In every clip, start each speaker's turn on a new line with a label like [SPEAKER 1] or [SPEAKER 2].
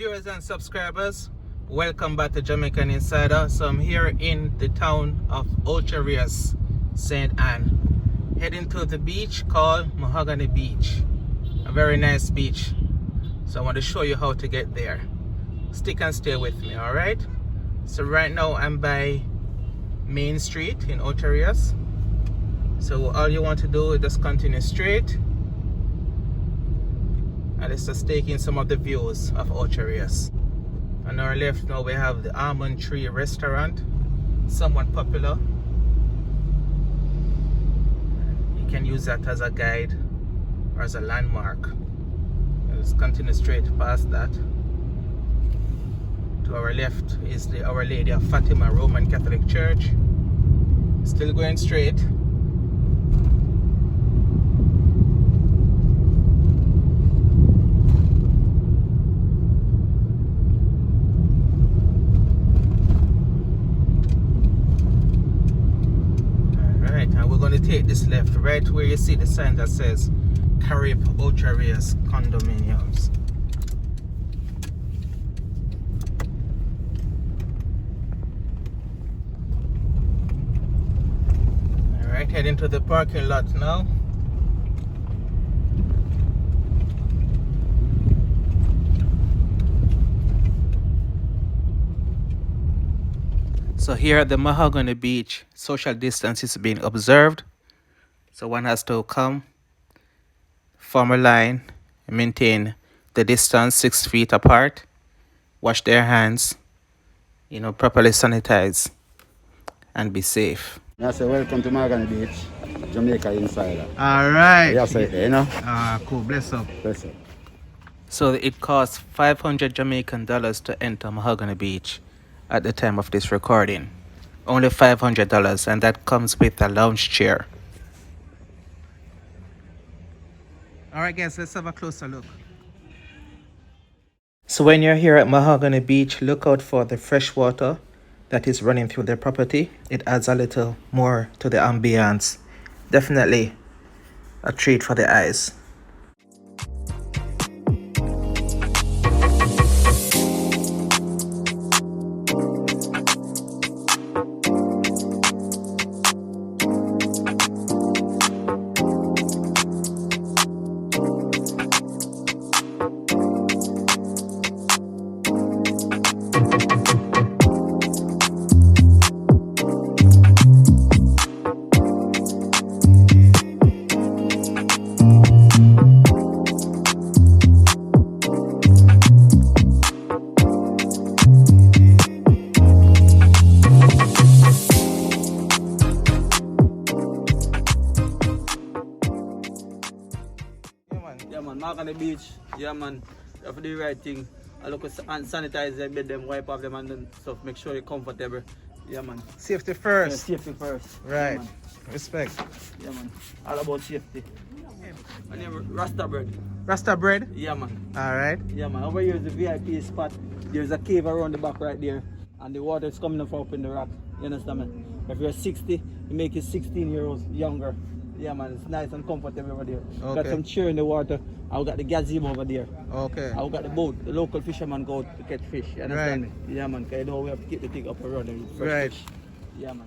[SPEAKER 1] viewers and subscribers, welcome back to Jamaican Insider. So I'm here in the town of Ocho Rios, St. Anne, heading to the beach called Mahogany Beach, a very nice beach. So I want to show you how to get there. Stick and stay with me, all right? So right now I'm by Main Street in Ocho Rios. So all you want to do is just continue straight, and it's just taking some of the views of Ocho Rios. On our left now we have the Almond Tree restaurant, somewhat popular. You can use that as a guide or as a landmark. Let's continue straight past that. To our left is the Our Lady of Fatima Roman Catholic Church. Still going straight. Going to take this left right where you see the sign that says Carib Ocho Rios Condominiums. Alright, heading to the parking lot now. So here at the Mahogany Beach, social distance is being observed. So one has to come, form a line, maintain the distance 6 feet apart, wash their hands, properly sanitize, and be safe.
[SPEAKER 2] I say welcome to Mahogany Beach, Jamaica Insider.
[SPEAKER 1] All right.
[SPEAKER 2] Yeah, say there,
[SPEAKER 1] Cool. Bless up.
[SPEAKER 2] Bless up.
[SPEAKER 1] So it costs 500 Jamaican dollars to enter Mahogany Beach at the time of this recording. Only $500, and that comes with a lounge chair. All right, guys, let's have a closer look. So when you're here at Mahogany Beach, look out for the fresh water that is running through the property. It adds a little more to the ambience. Definitely a treat for the eyes.
[SPEAKER 3] Yeah man, Mahogany Beach, yeah man, you have to do the right thing. I look at and sanitize them, bed them, wipe off them and then stuff, make sure you're comfortable. Yeah man.
[SPEAKER 1] Safety first.
[SPEAKER 3] Yeah, safety first.
[SPEAKER 1] Right.
[SPEAKER 3] Yeah,
[SPEAKER 1] Respect.
[SPEAKER 3] yeah man. All about safety. My name is Rasta bread.
[SPEAKER 1] Rasta bread?
[SPEAKER 3] Yeah man.
[SPEAKER 1] Alright.
[SPEAKER 3] Yeah man. Over here is the VIP spot. There's a cave around the back right there. And the water is coming from up in the rock. You understand me? If you're 60, you make it 16 years younger. Yeah man, it's nice and comfortable over there.
[SPEAKER 1] Okay.
[SPEAKER 3] Got some chair in the water. I've got the gazebo over there.
[SPEAKER 1] Okay.
[SPEAKER 3] I've got the boat. The local fisherman go out to catch fish. You understand me? Yeah man, because you know we have to keep the thing up and running. Fresh
[SPEAKER 1] Right.
[SPEAKER 3] fish. Yeah man.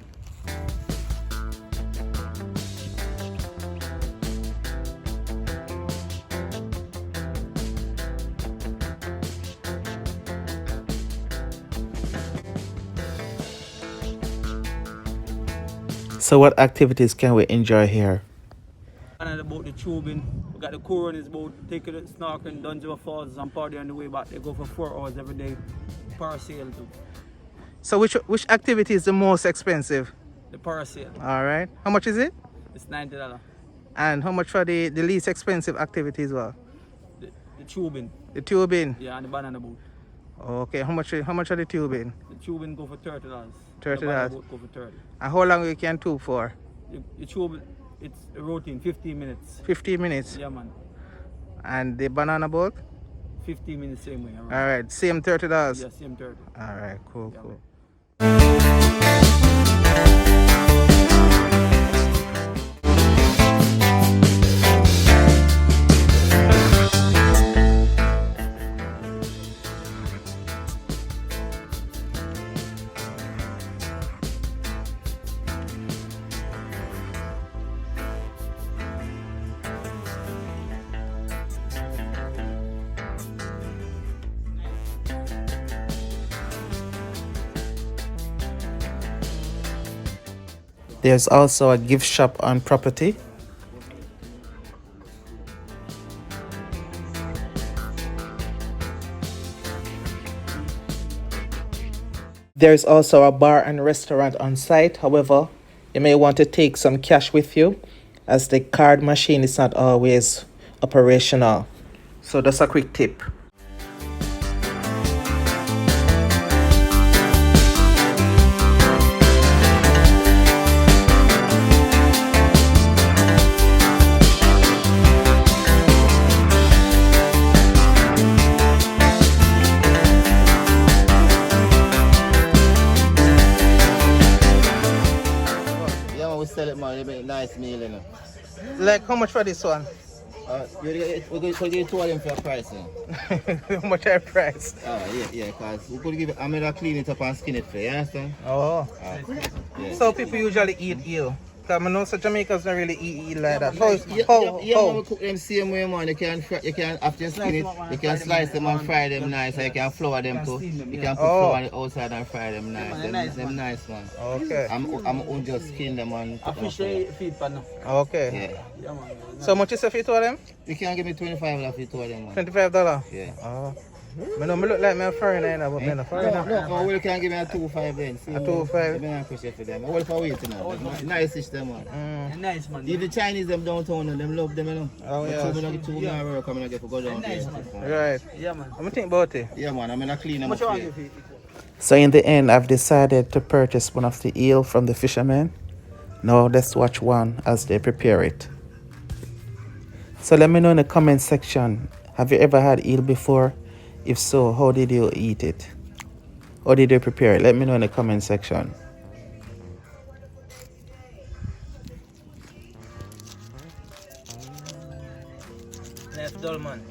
[SPEAKER 1] So what activities can we enjoy here?
[SPEAKER 3] And about the tubing, we got the crew on his boat, taking it snorkeling, Dungeon Falls, and party on the way back. They go for 4 hours every day, parasail too.
[SPEAKER 1] So which activity is the most expensive?
[SPEAKER 3] The parasail,
[SPEAKER 1] Alright. How much is it?
[SPEAKER 3] it's $90.
[SPEAKER 1] And how much for the least expensive activity as well?
[SPEAKER 3] The tubing,
[SPEAKER 1] The tubing.
[SPEAKER 3] yeah, and the banana boat.
[SPEAKER 1] Okay, how much are the tubing?
[SPEAKER 3] The tubing go for $30. The
[SPEAKER 1] $30.
[SPEAKER 3] banana boat go for 30.
[SPEAKER 1] And how long you can tube for?
[SPEAKER 3] The tubing, it's a routine, 15 minutes.
[SPEAKER 1] 15 minutes.
[SPEAKER 3] Yeah man,
[SPEAKER 1] And the banana boat?
[SPEAKER 3] 15 minutes same way. Around.
[SPEAKER 1] Alright, same $30.
[SPEAKER 3] Yeah, same 30.
[SPEAKER 1] Alright, cool,
[SPEAKER 3] Yeah,
[SPEAKER 1] cool. There's also a gift shop on property. There's also a bar and restaurant on site. However, you may want to take some cash with you as the card machine is not always operational. So that's a quick tip.
[SPEAKER 4] Yeah, man, we sell it, man. They make nice meal, you know.
[SPEAKER 1] Like how much for this one?
[SPEAKER 4] We're going to give two of them for a price, you know.
[SPEAKER 1] How much are price?
[SPEAKER 4] Yeah, because we could give it, I'm going to clean it up and skin it for you, understand?
[SPEAKER 1] Oh.
[SPEAKER 4] Yeah.
[SPEAKER 1] So people usually eat eel. Because I know so Jamaicans don't really eat eel like that.
[SPEAKER 4] Man, we cook them same way, man. You can after you skin it, you can slice them and fry them nice. You can flour them too. You can put flour on the outside and fry them nice. Them nice, man.
[SPEAKER 1] Okay.
[SPEAKER 4] I'm just skin them and
[SPEAKER 3] I
[SPEAKER 4] cook them
[SPEAKER 3] fish
[SPEAKER 4] up.
[SPEAKER 3] feed pan.
[SPEAKER 1] Okay.
[SPEAKER 4] Yeah.
[SPEAKER 1] So much is it for you two of them?
[SPEAKER 4] You can give me 25 for two of them, man.
[SPEAKER 1] $25?
[SPEAKER 4] Yeah.
[SPEAKER 1] Oh. I know I look like I'm a foreigner, you know, but I'm a foreigner.
[SPEAKER 4] No, we can give me a 2.5 then. See,
[SPEAKER 1] A 2.5?
[SPEAKER 4] I'm not push it for them. What if I wait now? Nice ish them, man.
[SPEAKER 3] Nice man.
[SPEAKER 4] Even the Chinese them downtown, them love them, you know.
[SPEAKER 1] Oh, yeah.
[SPEAKER 4] But two men work coming to go down there.
[SPEAKER 1] Right.
[SPEAKER 3] Yeah man.
[SPEAKER 1] I'm going to think about it.
[SPEAKER 4] Yeah, man, I'm gonna clean them
[SPEAKER 3] How much
[SPEAKER 4] up.
[SPEAKER 3] you want to
[SPEAKER 1] So in the end, I've decided to purchase one of the eel from the fisherman. Now let's watch one as they prepare it. So let me know in the comment section, have you ever had eel before? If so, how did you eat it? How did you prepare it? Let me know in the comment section. Left dull man.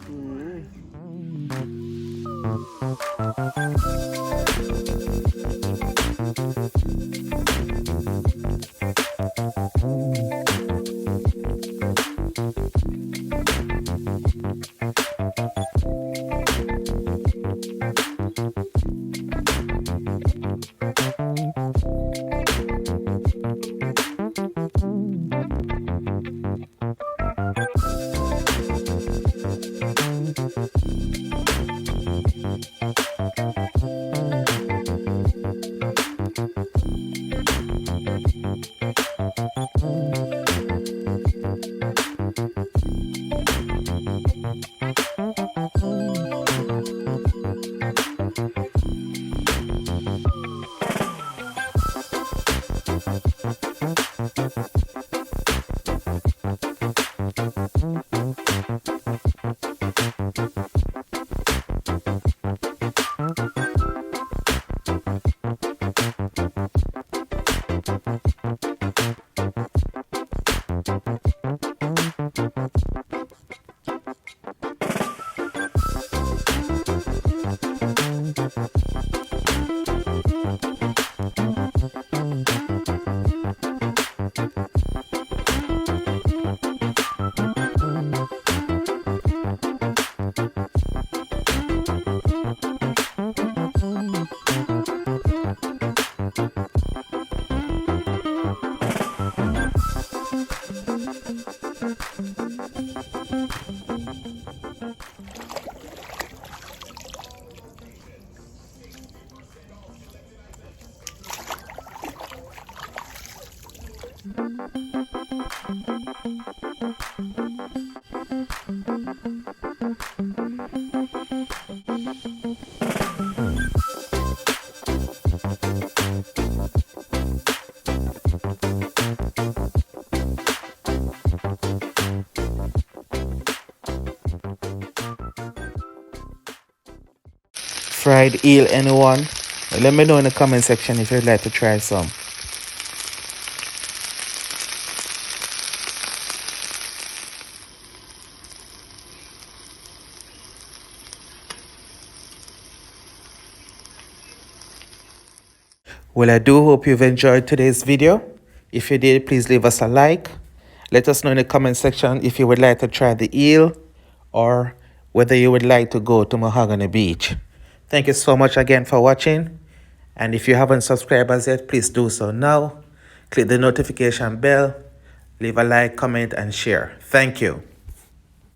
[SPEAKER 1] Fried eel, anyone? Let me know in the comment section if you'd like to try some. Well, I do hope you've enjoyed today's video. If you did, please leave us a like. Let us know in the comment section if you would like to try the eel or whether you would like to go to Mahogany Beach. Thank you so much again for watching. And if you haven't subscribed as yet, please do so now. click the notification bell, leave a like, comment, and share. Thank you.